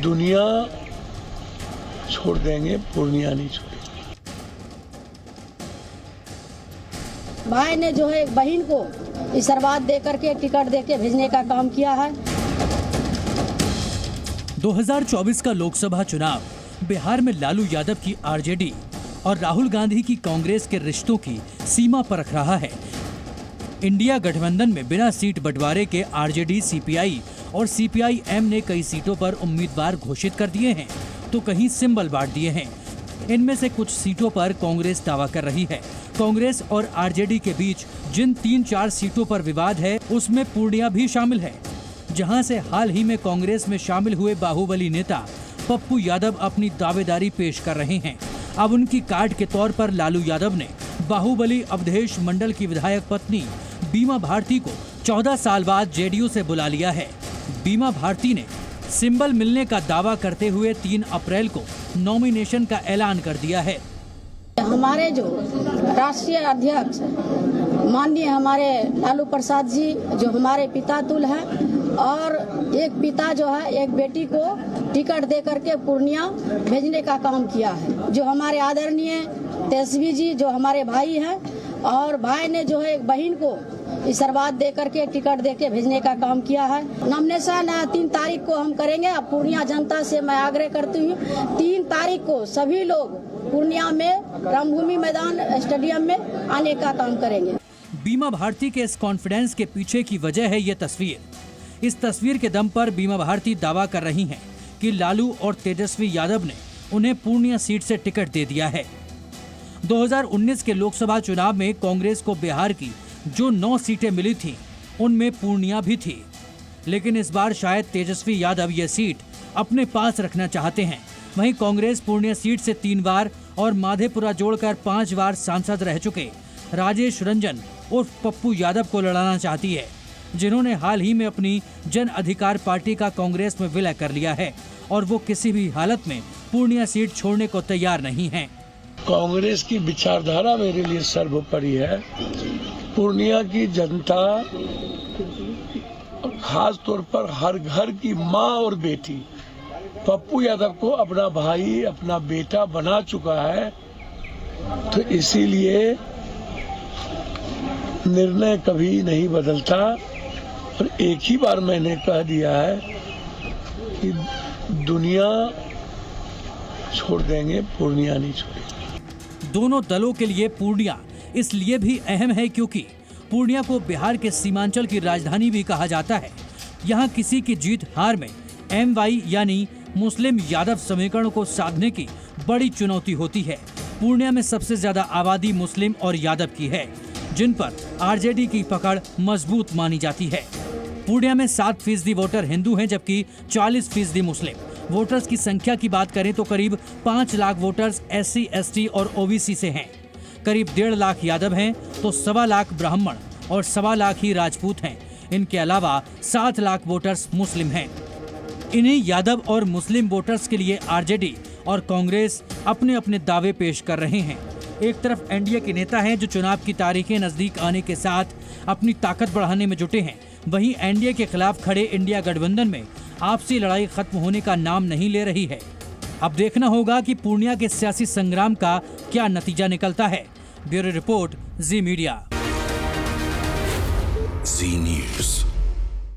दुनिया छोड़ देंगे, पूर्णिया नहीं छोड़ेंगे। भाई ने जो है एक बहन को आशीर्वाद दे करके टिकट दे के भेजने का काम किया है। 2024 का लोकसभा चुनाव बिहार में लालू यादव की आरजेडी और राहुल गांधी की कांग्रेस के रिश्तों की सीमा पर रख रहा है। इंडिया गठबंधन में बिना सीट बंटवारे के आरजेडी, सीपीआई और सीपीआई-एम ने कई सीटों पर उम्मीदवार घोषित कर दिए हैं तो कहीं सिंबल बांट दिए हैं। इनमें से कुछ सीटों पर कांग्रेस दावा कर रही है। कांग्रेस और आरजेडी के बीच जिन 3-4 सीटों पर विवाद है उसमें पूर्णिया भी शामिल है, जहां से हाल ही में कांग्रेस में शामिल हुए बाहुबली नेता पप्पू यादव अपनी दावेदारी पेश कर रहे हैं। अब उनकी कार्ड के तौर पर लालू यादव ने बाहुबली अवधेश मंडल की विधायक पत्नी बीमा भारती को 14 साल बाद जेडीयू से बुला लिया है। बीमा भारती ने सिंबल मिलने का दावा करते हुए 3 अप्रैल को नॉमिनेशन का ऐलान कर दिया है। हमारे जो राष्ट्रीय अध्यक्ष माननीय हमारे लालू प्रसाद जी जो हमारे पिता तुल हैं, और एक पिता जो है एक बेटी को टिकट दे करके पूर्णिया भेजने का काम किया है। जो हमारे आदरणीय तेजस्वी जी जो हमारे भाई हैं, और भाई ने जो है एक बहन को आशीर्वाद दे करके टिकट दे के भेजने का काम किया है। नॉमिनेशन 3 तारीख को हम करेंगे। अब पूर्णिया जनता से मैं आग्रह करती हूँ 3 तारीख को सभी लोग पूर्णिया में रामभूमि मैदान स्टेडियम में आने का काम करेंगे। बीमा भारती के इस कॉन्फिडेंस के पीछे की वजह है ये तस्वीर। इस तस्वीर के दम पर बीमा भारती दावा कर रही हैं कि लालू और तेजस्वी यादव ने उन्हें पूर्णिया सीट से टिकट दे दिया है। 2019 के लोकसभा चुनाव में कांग्रेस को बिहार की जो 9 सीटें मिली थीं, उनमें पूर्णिया भी थी, लेकिन इस बार शायद तेजस्वी यादव ये सीट अपने पास रखना चाहते हैं। वहीं कांग्रेस पूर्णिया सीट से 3 बार और माधेपुरा जोड़कर 5 बार सांसद रह चुके राजेश रंजन उर्फ पप्पू यादव को लड़ाना चाहती है, जिन्होंने हाल ही में अपनी जन अधिकार पार्टी का कांग्रेस में विलय कर लिया है और वो किसी भी हालत में पूर्णिया सीट छोड़ने को तैयार नहीं है। कांग्रेस की विचारधारा मेरे लिए सर्वोपरि है। पूर्णिया की जनता, खास तौर पर हर घर की माँ और बेटी पप्पू यादव को अपना भाई, अपना बेटा बना चुका है, तो इसीलिए निर्णय कभी नहीं बदलता। और एक ही बार मैंने कह दिया है कि दुनिया छोड़ देंगे, पूर्णिया नहीं छोड़ेंगे। दोनों दलों के लिए पूर्णिया इसलिए भी अहम है क्योंकि पूर्णिया को बिहार के सीमांचल की राजधानी भी कहा जाता है। यहाँ किसी की जीत हार में MY यानी मुस्लिम यादव समीकरण को साधने की बड़ी चुनौती होती है। पूर्णिया में सबसे ज्यादा आबादी मुस्लिम और यादव की है, जिन पर आरजेडी की पकड़ मजबूत मानी जाती है। पूर्णिया में 7% वोटर हिंदू हैं, जबकि 40% मुस्लिम। वोटर्स की संख्या की बात करें तो करीब 5 लाख वोटर्स SC, ST और OBC से हैं। करीब 1.5 लाख यादव हैं तो 1.25 लाख ब्राह्मण और 1.25 लाख ही राजपूत हैं। इनके अलावा 7 लाख वोटर्स मुस्लिम हैं। इन्हीं यादव और मुस्लिम वोटर्स के लिए आरजेडी और कांग्रेस अपने अपने दावे पेश कर रहे हैं। एक तरफ एनडीए के नेता हैं जो चुनाव की तारीखें नजदीक आने के साथ अपनी ताकत बढ़ाने में जुटे हैं, वहीं एनडीए के खिलाफ खड़े इंडिया गठबंधन में आपसी लड़ाई खत्म होने का नाम नहीं ले रही है। अब देखना होगा कि पूर्णिया के सियासी संग्राम का क्या नतीजा निकलता है। ब्यूरो रिपोर्ट, जी मीडिया। जी न्यूज़।